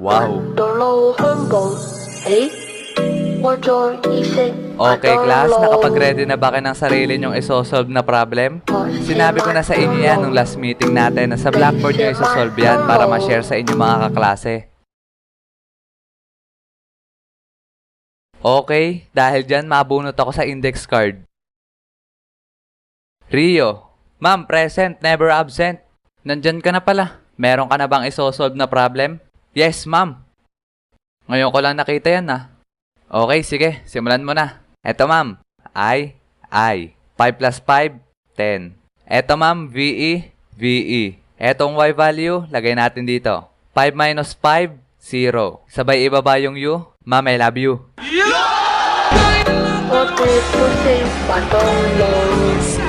Wow! 到路香港，我再意識 Okay, class, nakapag-ready na ba kayo ng sarili nyong isosolve na problem? Sinabi ko na sa inyo yan nung last meeting natin na sa Blackboard nyo isosolve yan para ma-share sa inyo mga kaklase. Okay, dahil dyan mabunot ako sa index card. Rio, ma'am, present, never absent. Nandyan ka na pala. Meron ka na bang isosolve na problem? Yes, ma'am. Ngayon ko lang nakita yan ah. Okay, sige, simulan mo na. Eto ma'am, I. 5 plus 5, 10. Eto ma'am, VE. Etong Y value, lagay natin dito. 5 minus 5, 0. Sabay ibaba yung U. Ma'am, I love you. 我哋呼吸滑到路。